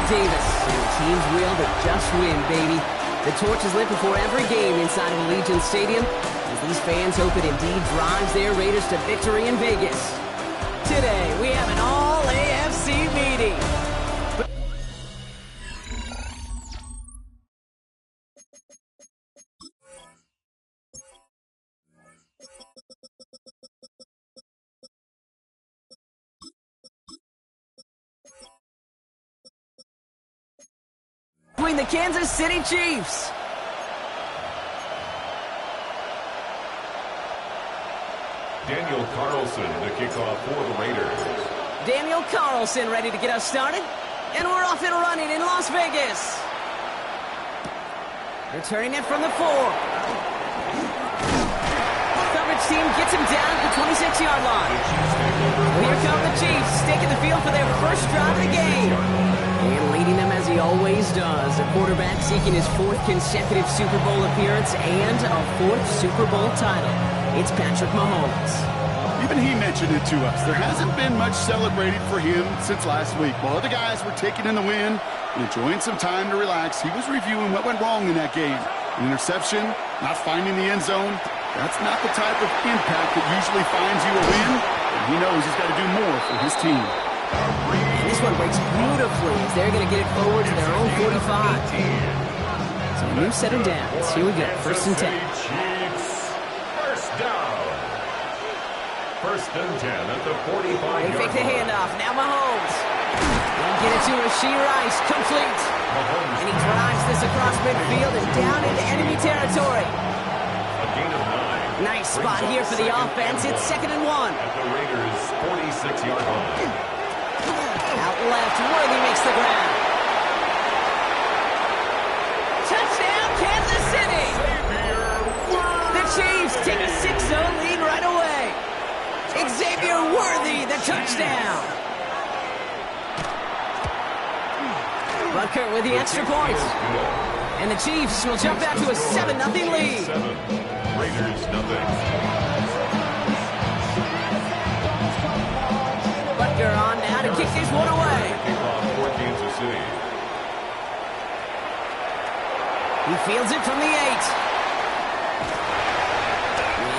Davis. And the team's will to just win, baby. The torch is lit before every game inside of Allegiant Stadium, as these fans hope it indeed drives their Raiders to victory in Vegas. Today, we have an all-AFC meeting. Between the Kansas City Chiefs. Daniel Carlson to kick off for the Raiders. Daniel Carlson ready to get us started. And we're off and running in Las Vegas. Returning it from the 4. Coverage team gets him down at the 26-yard line. Here come the Chiefs, taking the field for their first drive of the game. And leading them as he always does. A quarterback seeking his 4th consecutive Super Bowl appearance and a 4th Super Bowl title. It's Patrick Mahomes. Even he mentioned it to us. There hasn't been much celebrated for him since last week. While other guys were taking in the win and enjoying some time to relax, he was reviewing what went wrong in that game. An interception, not finding the end zone. That's not the type of impact that usually finds you a win. And he knows he's got to do more for his team. This one breaks beautifully as they're going to get it forward to their own 45. So move set her down. Here we go. 1st and 10. First down. 1st and 10 at the 45. They fake the handoff. Now Mahomes. And get it to Rashee Rice. Complete. And he drives this across midfield and down into enemy territory. A gain of 9. Nice spot here for the offense. It's 2nd and 1. At the Raiders' 46-yard line. Out left, Worthy makes the grab. Touchdown, Kansas City! The Chiefs take a 6-0 lead right away. Xavier Worthy, the touchdown. Butker with the extra point. And the Chiefs will jump out to a 7-0 lead. 7. Raiders nothing. Butker on now to kick this one away. Kickoff for Kansas City. He fields it from the 8.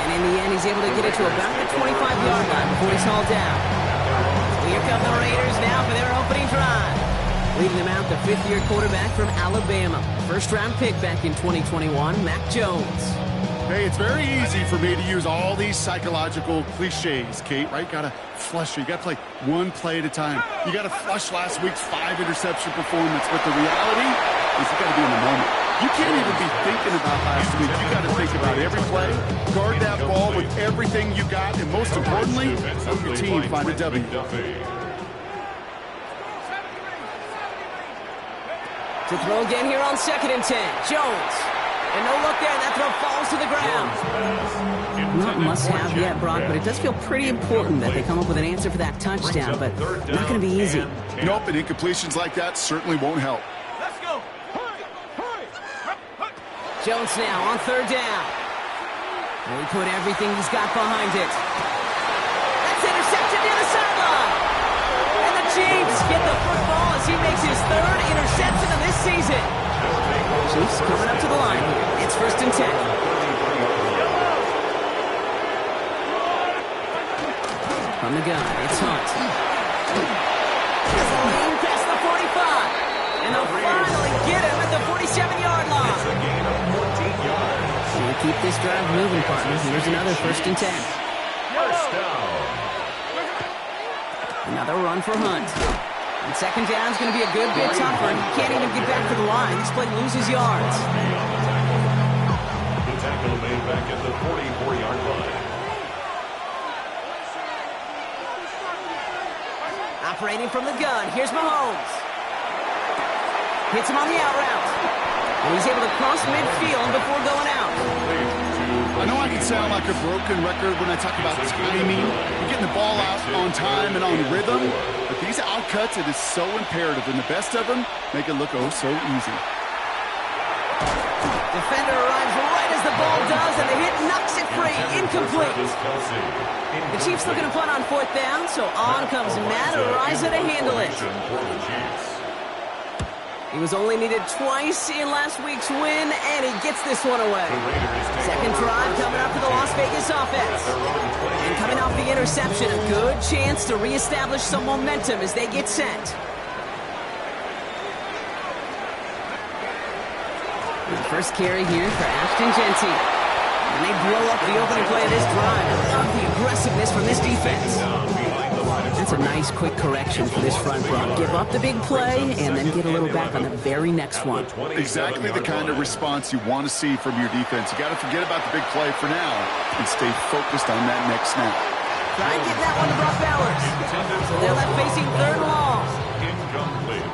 And in the end, he's able to get it to about the 25-yard line before he's hauled down. Here come the Raiders now for their opening drive. Leading them out, the 5th-year quarterback from Alabama. First-round pick back in 2021, Mac Jones. Hey, it's very easy for me to use all these psychological cliches, Kate, right? Got to flush it. You got to play one play at a time. You got to flush last week's 5-interception performance, but the reality is you got to be in the moment. You can't even be thinking about last week. You got to think about every play, guard that ball with everything you got, and most importantly, help your team find a W. To throw again here on 2nd and 10. Jones. And no look there. That throw falls to the ground. Not must-have yet, Brock, but it does feel pretty important that they come up with an answer for that touchdown, but not going to be easy. Nope, and incompletions like that certainly won't help. Let's go. Jones now on 3rd down. And he put everything he's got behind it. That's intercepted near the sideline. And the Chiefs get the football as he makes his 3rd interception of this season. Chiefs coming up to the line here. It's 1st and 10. From the gun, it's Hunt. Lean past the 45. And they'll finally get him at the 47-yard line. It's a gain of 14 yards. We'll keep this drive moving, partner. Here's another 1st and 10. First down. Another run for Hunt. And 2nd down is going to be a good bit tougher. He can't even get back to the line. This play loses yards. The tackle made back at the 44-yard line. Operating from the gun. Here's Mahomes. Hits him on the out route. And he's able to cross midfield before going out. I know I can sound like a broken record when I talk about timing, getting the ball out on time and on rhythm, but these outcuts, it is so imperative, and the best of them make it look oh so easy. Defender arrives right as the ball does, and the hit knocks it free. Incomplete. The Chiefs looking to punt on 4th down, so on comes Matt Araiza to handle it. He was only needed twice in last week's win, and he gets this one away. Second drive coming up for the Las Vegas offense. And coming off the interception, a good chance to reestablish some momentum as they get set. The first carry here for Ashton Genty. And they blow up the opening play of this drive. I love the aggressiveness from this defense. That's a nice quick correction for this front run. Give up the big play and then get a little back on the very next one. Exactly the kind of response you want to see from your defense. You got to forget about the big play for now and stay focused on that next snap. Try and get that one to Brock Bowers. So they're left facing third and long. Incomplete.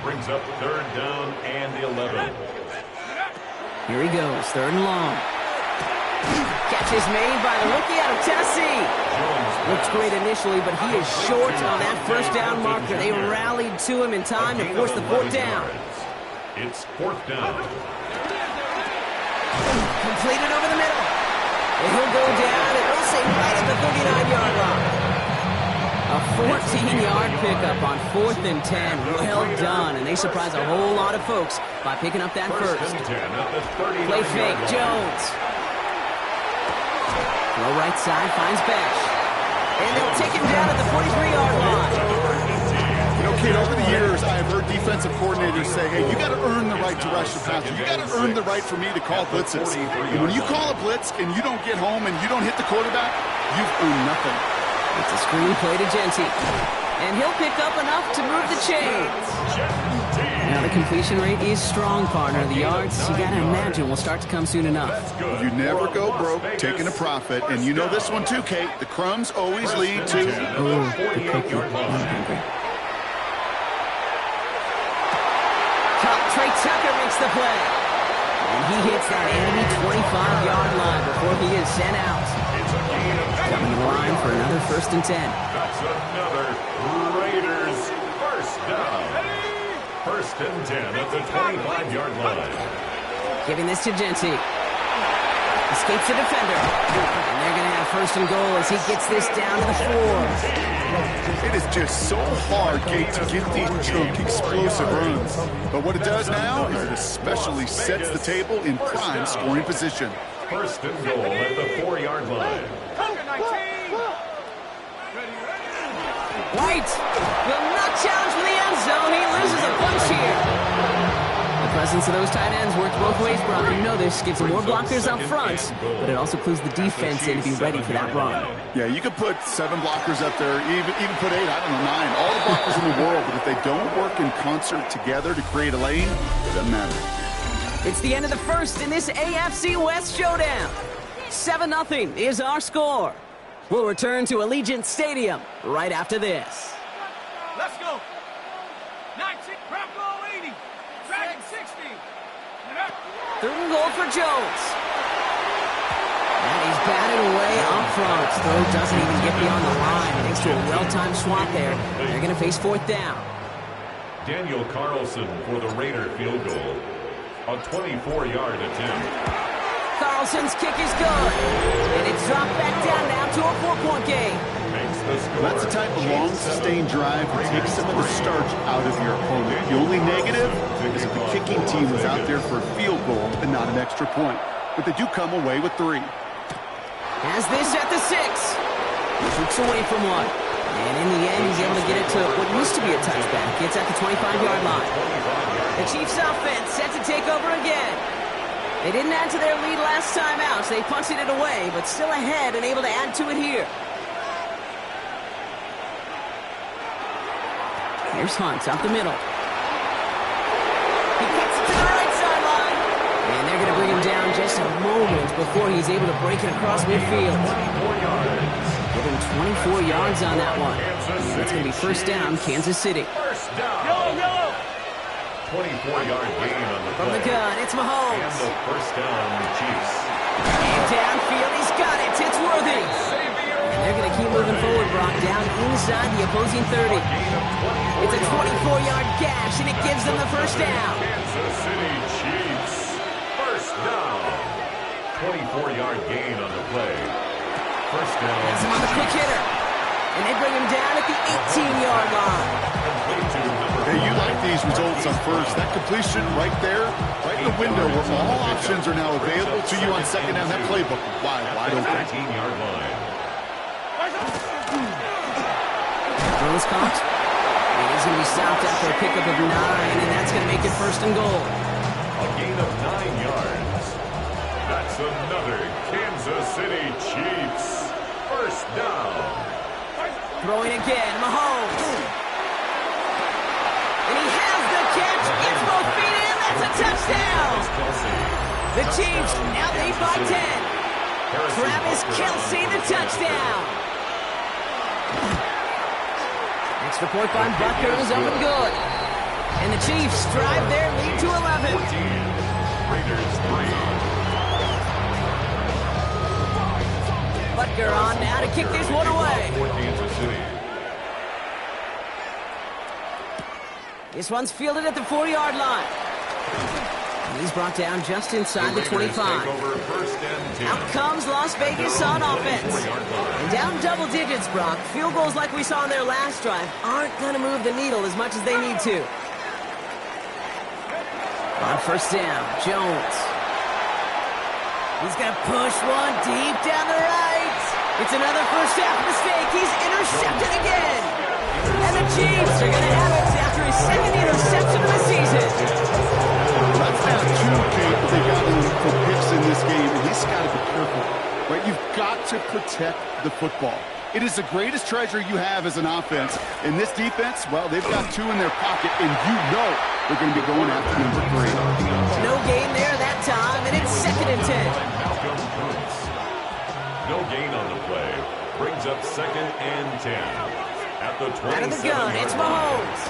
Brings up third down and 11. Here he goes, third and long. Catch is made by the rookie out of Tennessee. Looks great initially, but he is short on that first down marker. They rallied to him in time to force the fourth down. It's fourth down. Completed over the middle. And he'll go down, and we'll say right at the 39-yard line. A 14-yard pickup on 4th and 10. Well done, and they surprise a whole lot of folks by picking up that first. Play fake, Jones. Throw right side, finds Bash. And they'll take him down at the 43-yard line. You know, kid, over the years, I have heard defensive coordinators say, hey, you got to earn the right to rush the passer. You got to earn the right for me to call blitzes. And when you call a blitz and you don't get home and you don't hit the quarterback, you've earned nothing. It's a screen play to Genty. And he'll pick up enough to move the chains. Now the completion rate is strong, partner. The yards, you got to imagine, will start to come soon enough. You never go broke taking a profit. And you know this one too, Kate. The crumbs always lead to... Oh, the cookie. I'm hungry. Trey Tucker makes the play. And he hits that enemy 25-yard line before he is sent out. Coming to the line for another 1st and 10. That's another Raiders first down. 1st and 10 at the 25-yard line. Giving this to Genty. Escapes the defender. And they're going to have 1st and goal as he gets this down to the 4. It is just so hard, Kate, to get these chunk, explosive runs. But what it does now is it especially sets the table in prime scoring position. 1st and goal at the 4-yard line. White will not challenge for the end zone. He loses a bunch here. The presence of those tight ends works both ways, Brock. You know this. Gives them more blockers up front, but it also clues the defense in to be ready for that run. Yeah, you could put 7 blockers up there, even put 8, I don't know, 9. All the blockers in the world, but if they don't work in concert together to create a lane, it doesn't matter. It's the end of the first in this AFC West showdown. 7-0 is our score. We'll return to Allegiant Stadium right after this. Let's go. 19, prep goal 80, Dragon 60. 3rd and goal for Jones. And he's batted away up front. Throw doesn't even get beyond the line. Thanks to a well-timed swat there. They're going to face 4th down. Daniel Carlson for the Raider field goal. A 24-yard attempt. Carlson's kick is good. And it's dropped back down now to a 4-point game. Makes the score. That's the type of long, sustained drive that takes some of the starch out of your opponent. The only negative is if the kicking team was out there for a field goal and not an extra point. But they do come away with 3. Has this at the 6. Shoots away from one. And in the end, he's able to get it to what used to be a touchback. It's at the 25-yard line. The Chiefs offense set to take over again. They didn't add to their lead last time out, so they punted it away, but still ahead and able to add to it here. Here's Hunt up the middle. He gets it to the right sideline. And they're going to bring him down just a moment before he's able to break it across midfield. Give him 24 yards on that one. And it's going to be 1st down, Kansas City. 24-yard gain on the From the gun, it's Mahomes. And the 1st down, Chiefs. And downfield, he's got it. It's Worthy. And they're going to keep moving forward, Brock, down inside the opposing 30. It's a 24-yard gash, and it gives them the 1st down. Kansas City Chiefs. 1st down. 24-yard gain on the play. 1st down. Has him on the quick hitter. And they bring him down at the 18-yard line. Complete to number Hey, you like these results on first. That completion right there, right in the window where all options are now available to you on second down. That playbook wide open. 19-yard line. Throw is caught. And he's going to be stopped after a pickup of 9, and that's going to make it first and goal. A gain of 9 yards. That's another Kansas City Chiefs first down. Throwing again, Mahomes. And he has the catch, gets both feet in, that's a touchdown. The Chiefs now lead by 10. Travis Kelce, the touchdown. Extra point by Butker is up and good. And the Chiefs drive their lead to 11. 14. Raiders 3. Butker on now to kick this one away. For Kansas City. This one's fielded at the 4-yard line. And he's brought down just inside the 25. Out comes Las Vegas on offense. And down double digits, Brock. Field goals like we saw in their last drive aren't going to move the needle as much as they need to. On first down, Jones. He's going to push one deep down the right. It's another first half mistake. He's intercepted again. And the Chiefs are going to have it after his second interception of the season. That's now 2, Kate, but they got him for picks in this game, and he's got to be careful. Right? You've got to protect the football. It is the greatest treasure you have as an offense. In this defense, well, they've got 2 in their pocket, and you know they're going to be going after number 3. No gain there that time, and it's 2nd and 10. No gain on the play. Brings up 2nd and 10. At the 27. Out of the gun, it's Mahomes.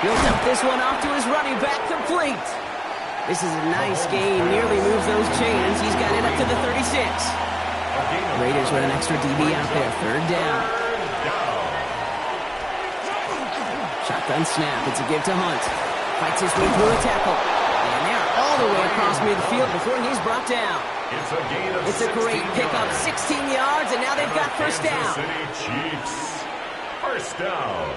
He'll dump this one off to his running back, complete. This is a nice gain, nearly moves those chains. He's got it up to the 36. Raiders with an extra DB out there, 3rd down. Shotgun snap, it's a give to Hunt. Fights his way through a tackle. And they're all the way across midfield before he's brought down. It's a great pickup, 16 yards, and now they've got first down. City Chiefs. First down.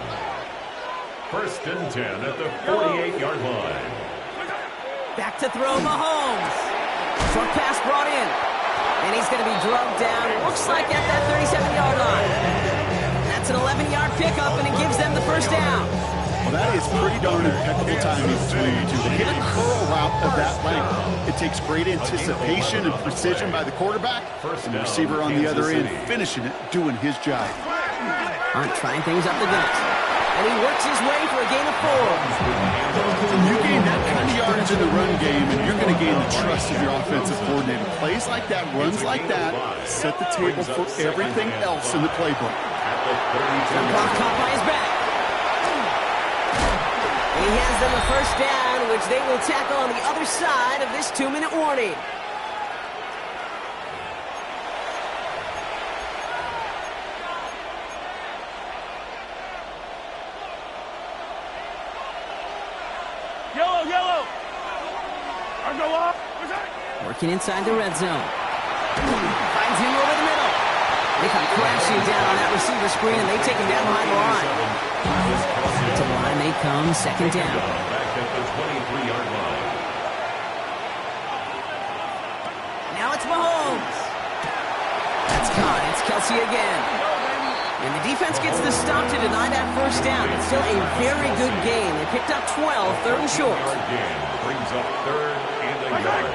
1st and 10 at the 48-yard line. Back to throw, Mahomes. Short pass brought in. And he's going to be drugged down, looks like at that 37-yard line. That's an 11-yard pickup, and it gives them the first down. Well, that is pretty darn impeccable timing between the two. To hit a curl route of that length, it takes great anticipation and precision by the quarterback, and the receiver on the other end finishing it, doing his job. Hunt trying things up the gut. And he works his way for a gain of 4. You gain that kind of yardage in the run game, and you're going to gain the trust of your offensive coordinator. Plays like that, runs like that, set the table for everything else in the playbook. Clock caught by his back. And he has them a first down, which they will tackle on the other side of this 2-minute warning. Yellow. Or go up. Working inside the red zone. Finds him over the middle. They come crashing down on that receiver screen, and they take him down behind the line. To the line they come, 2nd down. Back at the 23-yard line. Now it's Mahomes. That's caught. It's Kelce again. And the defense gets the stop to deny that first down. It's still a very good game. They picked up 12, 3rd and short. Brings up 3rd and a yard.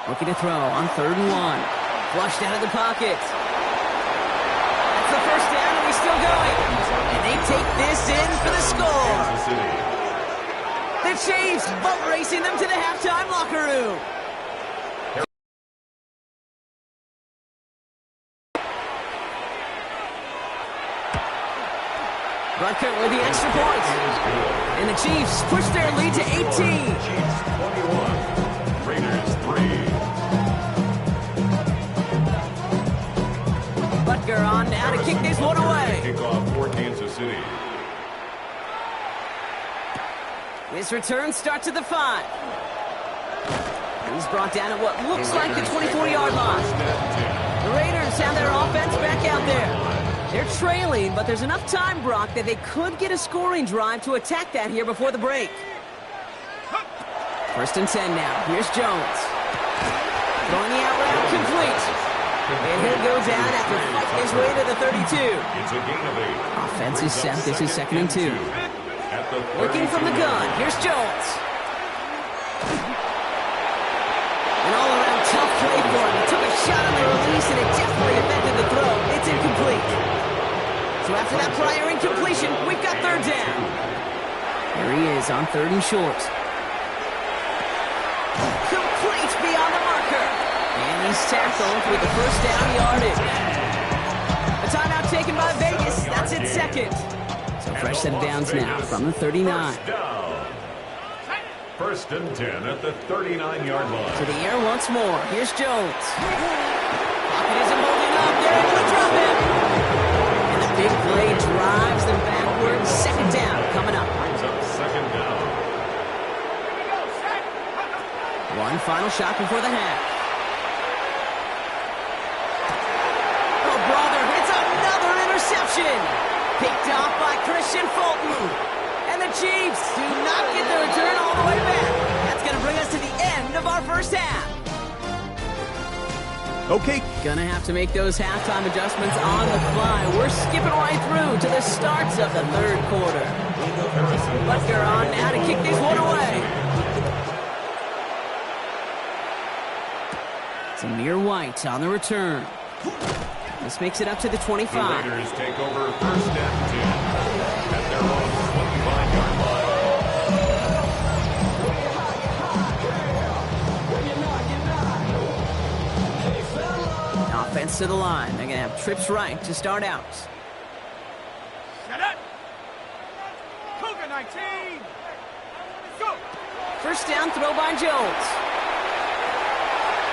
Looking to throw on 3rd and 1. Flushed out of the pocket. That's the first down, and he's still going. And they take this in for the score. The Chiefs boat racing them to the halftime locker room. Butker with the extra point. And the Chiefs push their lead to 18. Chiefs 21. Raiders 3. Butker on now to kick this one away. Kickoff for Kansas City. This return starts at the 5. He's brought down at what looks like the 24-yard line. The Raiders have their offense back out there. They're trailing, but there's enough time, Brock, that they could get a scoring drive to attack that here before the break. 1st and 10 now. Here's Jones. Throwing the out route complete. And he'll go down after fighting his way to the 32. It's a gain of 8. Offense is set. This is 2nd and 2. Looking from the gun. Here's Jones. An all-around tough play for him. He took a shot on the release, and it definitely affected the throw. It's incomplete. So after that prior incompletion, we've got 3rd down. There he is on 3rd and short. Complete beyond the marker. And he's tackled with the 1st down yardage. A timeout taken by Vegas. That's its 2nd. So fresh set of downs now from the 39. 1st and 10 at the 39-yard line. To the air once more. Here's Jones. Pocket isn't holding up. They're able to drop him. And the big play drives them backwards. 2nd down coming up. Brings up 2nd down. One final shot before the half. Oh, brother, it's another interception. Picked off by Christian Fulton. And the Chiefs do not get the return all the way back. That's going to bring us to the end of our 1st half. Okay. Gonna have to make those halftime adjustments on the fly. We're skipping right through to the starts of the 3rd quarter. Butker on now to kick this one away. Zamir White on the return. This makes it up to the 25. The Raiders take over 1st and 10 at their own 25-yard line. Offense to the line. They're going to have trips right to start out. Set up. Cougar 19. Go. 1st down throw by Jones.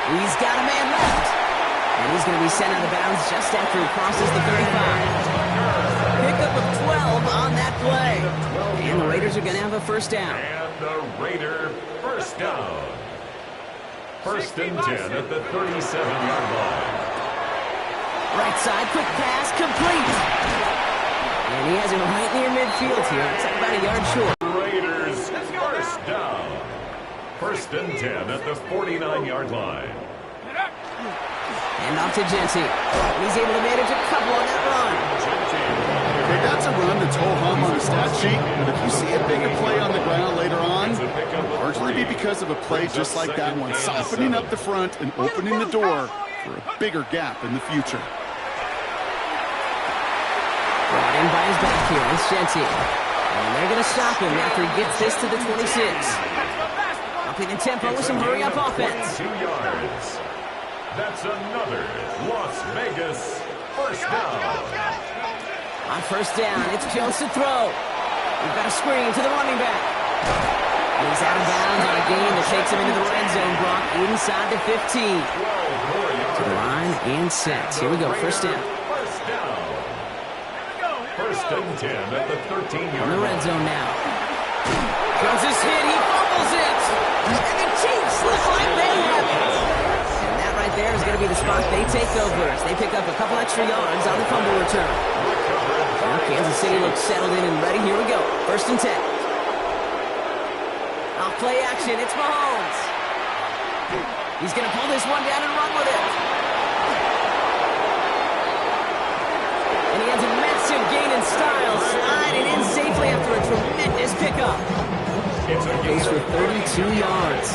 He's got a man left. And he's going to be sent out of bounds just after he crosses the 35. Pickup of 12 on that play. And the Raiders are going to have a 1st down. And the Raider 1st down. 1st and 10 at the 37-yard line. Right side, quick pass, complete. And he has it right near midfield here. It's about a yard short. Raiders 1st down. 1st and 10 at the 49-yard line. And off to Genty. He's able to manage a couple on that run. Okay, that's a run that's ho-hum on the stat sheet, but if you see a bigger play on the ground later on, largely be because of a play just like that one, softening up the front and opening the door for a bigger gap in the future. Brought in by his back here, it's Genty. And they're going to stop him after he gets this to the 26. Upping the tempo with some hurry-up offense. 2 yards. That's another Las Vegas 1st down. On 1st down, it's Jones to throw. We've got a screen to the running back. And he's out of bounds on a gain that takes him into the red zone, Brock, inside the 15. To the line and set. Here we go, 1st down. 1st down. 1st and 10 at the 13-yard On the red line. zone now. Jones is hit, he fumbles it. And the Chiefs look like they have it. And that right there is going to be the spot they take over as they pick up a couple extra yards on the fumble return. Now Kansas City looks settled in and ready. Here we go. 1st and 10. Off play action. It's Mahomes. He's going to pull this one down and run with it. And he has a massive gain in style, sliding in safely after a tremendous pickup. Goes for 32 yards.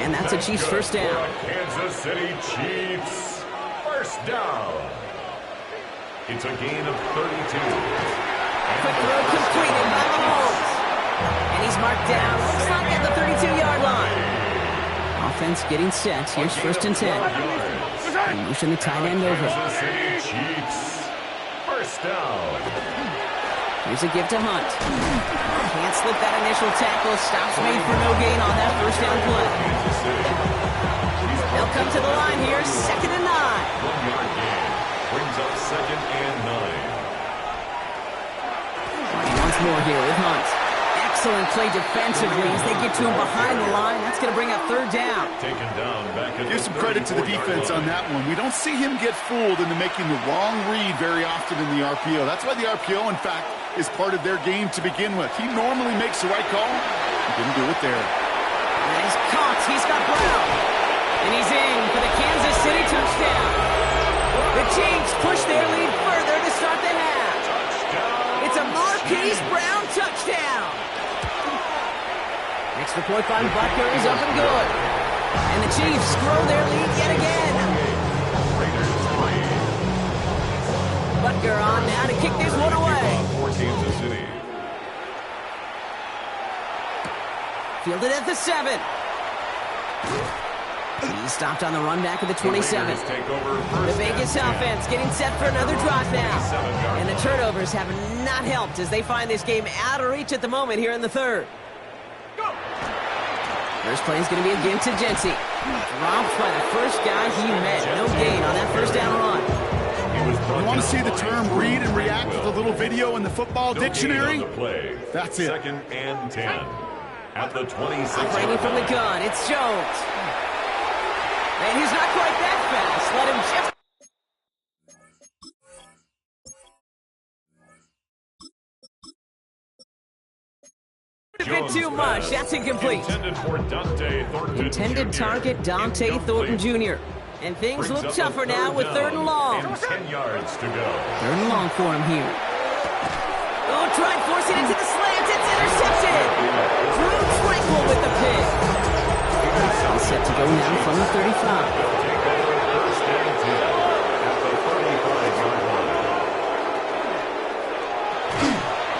And that's a Chiefs 1st down. Kansas City Chiefs 1st down. It's a gain of 32. Quick throw completed by Mahomes. And he's marked down. Looks like at the 32-yard line. Offense getting set. Here's 1st and 10. And motion the tight end over. Kansas City Chiefs 1st down. Here's a give to Hunt. Can't slip that initial tackle. Stops made for no gain on that 1st down play. They'll come to the line here. 2nd and 9. 1-yard gain. Brings up 2nd and 9. Once more here with Hunt. excellent play defensively as they get to him behind the line. That's going to bring up third down. Taken down back at Give some credit to the defense on that one. We don't see him get fooled into making the wrong read very often in the RPO. That's why the RPO, in fact, is part of their game to begin with. He normally makes the right call. He didn't do it there. And he's caught. He's got Brown. And he's in for the Kansas City touchdown. The Chiefs push their lead further to start the half. It's a Marquise Brown touchdown. Extra point by Butker is up and good. And the Chiefs grow their lead yet again. Butker on now to kick this one away. For Kansas City. Fielded at the 7. He stopped on the run back at the 27. The Vegas offense getting set for another drive now. And the turnovers have not helped as they find this game out of reach at the moment here in the third. First play is going to be against Gency. Dropped by the first guy he met. No gain on that first down run. You want to see the term read and react with a little video in the football dictionary? That's it. 2nd and 10. At the 26. Operating from the gun, it's Jones. And he's not quite that fast. Let him just... A bit too much. That's incomplete. Intended target Dante Thornton Jr. And things look tougher now with 3rd and long. 10 yards to go. 3rd and long for him here. Oh, try and force it into the slants. It's intercepted. Drew Tranquil with the pick. All set to go now from the 35. First and 10 at the 35-yard line.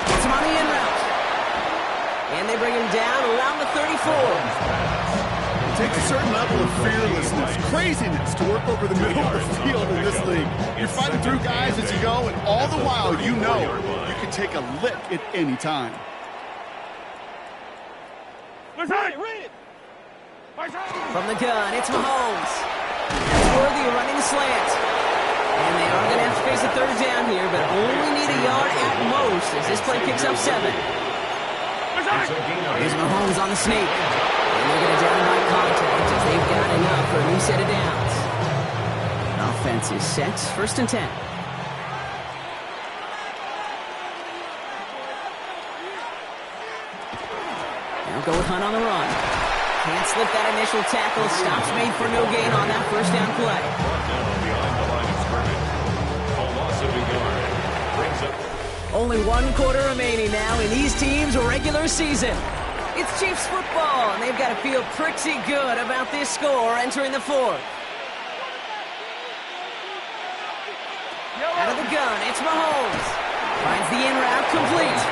Gets him on the in route. And they bring him down around the 34. It takes a certain level of fearlessness, craziness to work over the middle of the field in this league. You're fighting through guys as you go, and all the while you know you can take a lick at any time. From the gun, it's Mahomes. That's worthy of running the slant. And they are going to have to face a 3rd down here, but only need a yard at most as this play picks up 7. Here's Mahomes on the sneak. And they're going to down by contact as they've got enough for a new set of downs. Offense is set. 1st and 10. Now go with Hunt on the run. Can't slip that initial tackle. Stops made for no gain on that first down play. Only 1 quarter remaining now in these teams' regular season. It's Chiefs football, and they've got to feel pretty good about this score entering the 4th. Out of the gun, it's Mahomes. Finds the in route complete.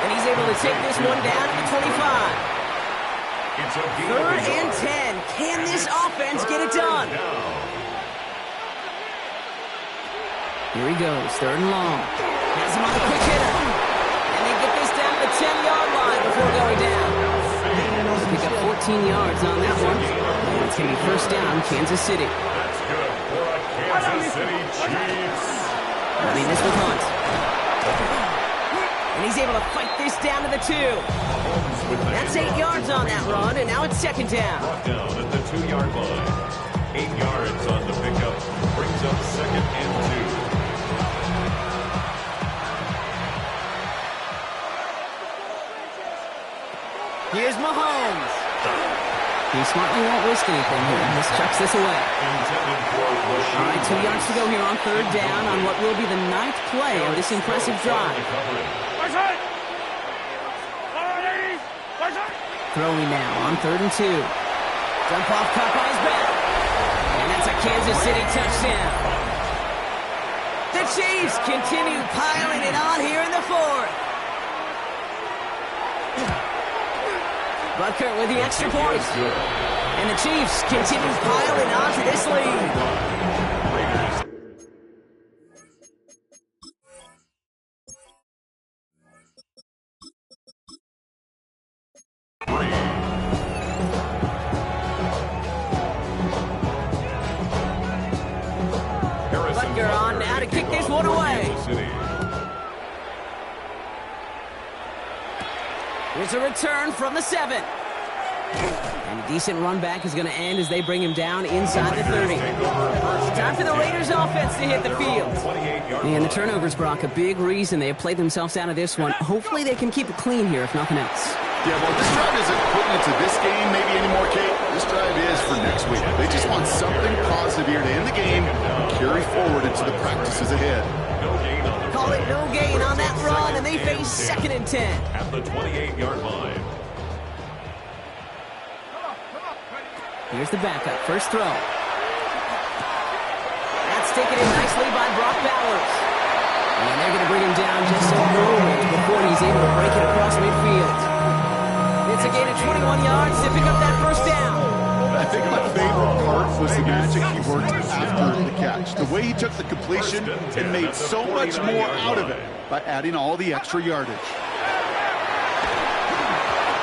And he's able to take this one down to the 25. 3rd and 10. Can this offense get it done? Here he goes, 3rd and long. Has him on the quick hitter. And they get this down to the 10-yard line before going down. Pick up 14 yards on that one. And it's going to be first down, Kansas City. That's good for a Kansas City Chiefs. Running this with Hunt. And he's able to fight this down to the 2. That's 8 yards on that run, and now it's 2nd down. Brought down at the 2-yard line. 8 yards on the pickup. Brings up 2nd and 2. Here's Mahomes. He smartly won't risk anything here. Just chucks this away. All right, 2 yards to go here on 3rd down on what will be the 9th play of this impressive drive. Throwing now on 3rd and 2. Dump off caught by his back. And that's a Kansas City touchdown. The Chiefs continue piling it on here in the 4th. Butker with the extra point. And the Chiefs continue piling on to this lead. Butker on now to kick this one away. Here's Here's a return from the 7. And a decent run back is going to end as they bring him down inside the 30. Time for the Raiders offense to hit the field. And the turnovers, Brock, a big reason they have played themselves out of this one. Hopefully they can keep it clean here, if nothing else. Yeah, well, this drive isn't putting into this game maybe anymore, Kate. This drive is for next week. They just want something positive here to end the game and carry forward into the practices ahead. Call it no gain on that run, and they face 2nd and 10. At the 28-yard line. Here's the backup. First throw. That's taken in nicely by Brock Bowers. And they're going to bring him down just a moment before he's able to break it across midfield. It's a gain of 21 yards to pick up that first down. I think my favorite part was the magic he worked after the catch. The way he took the completion and made so much more out of it by adding all the extra yardage.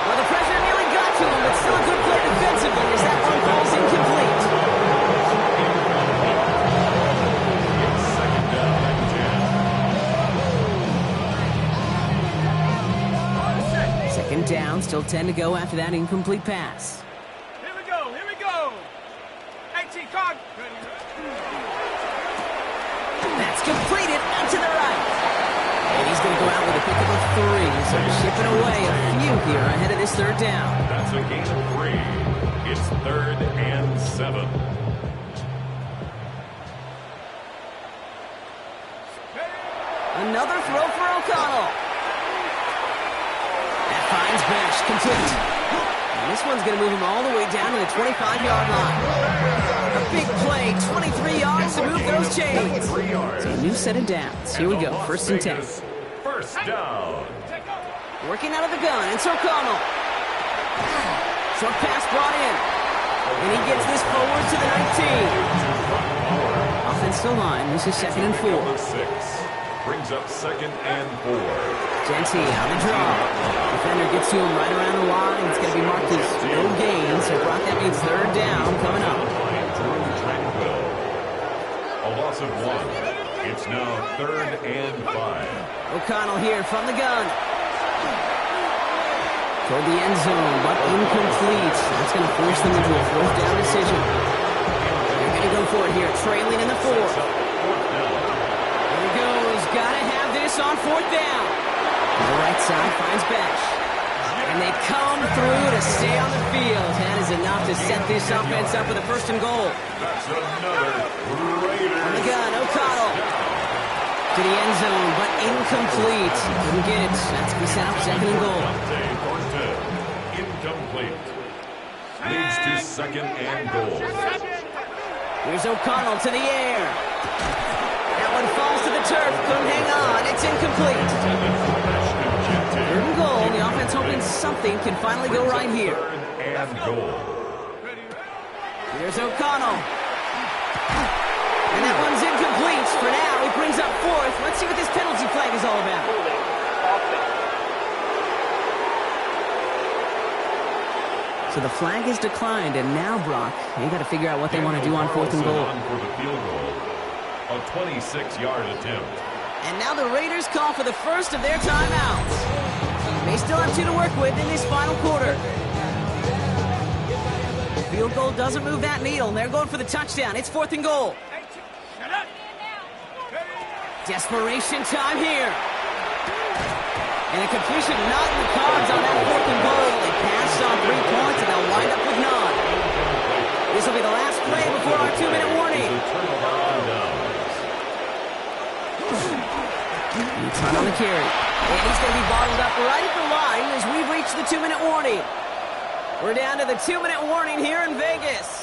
Well, the pressure nearly got to him, but still a good play defensively as that one falls incomplete. Second down, still 10 to go after that incomplete pass. Here we go. 18 card. That's completed out to the right. And he's going to go out with a pickup of 3, so chipping away a few here ahead of this third down. That's a gain of 3. It's 3rd and 7. Another throw for O'Connell. That finds Bash, complete. And this one's going to move him all the way down to the 25-yard line. A big play, 23 yards to move those chains. So a new set of downs. Here we go, 1st and 10. First down. Working out of the gun, it's O'Connell. Short pass brought in. And he gets this forward to the 19. Offensive line, this is 2nd and 4. 6 brings up 2nd and 4. Genty on the draw. Defender gets to him right around the line. It's going to be marked as no gain. So Brock, that means 3rd down coming up. A loss of 1. It's now 3rd and 5. O'Connell here from the gun. Toward the end zone, but incomplete. That's going to force them into a 4th down decision. They're going to go for it here, trailing in the 4th. There he goes. Got to have this on 4th down. The right side finds Bash. And they come through to stay on the field. That is enough to set this offense up with a 1st and goal. That's another Raiders. On the gun, O'Connell. To the end zone, but incomplete. Couldn't get it. That's going to set up 2nd and goal. Incomplete. Leads to 2nd and goal. Here's O'Connell to the air. That one falls to the turf. Couldn't hang on. It's incomplete. 3rd and goal. The offense hoping something can finally go right here. 3rd and goal. Here's O'Connell. And that one's incomplete. For now, he brings up 4th. Let's see what this penalty flag is all about. So the flag is declined, and now, Brock, they got to figure out what they want to do on 4th and goal. For the field goal. A 26-yard attempt. And now the Raiders call for the first of their timeouts. They still have 2 to work with in this final quarter. The field goal doesn't move that needle. They're going for the touchdown. It's 4th and goal. Desperation time here. And a completion not in the cards on that 4th and goal. They passed on 3 points, and they'll wind up with none. This will be the last play before our 2-minute warning. Ton on the carry. And he's going to be bottled up right at the line as we've reached the 2-minute warning. We're down to the 2-minute warning here in Vegas.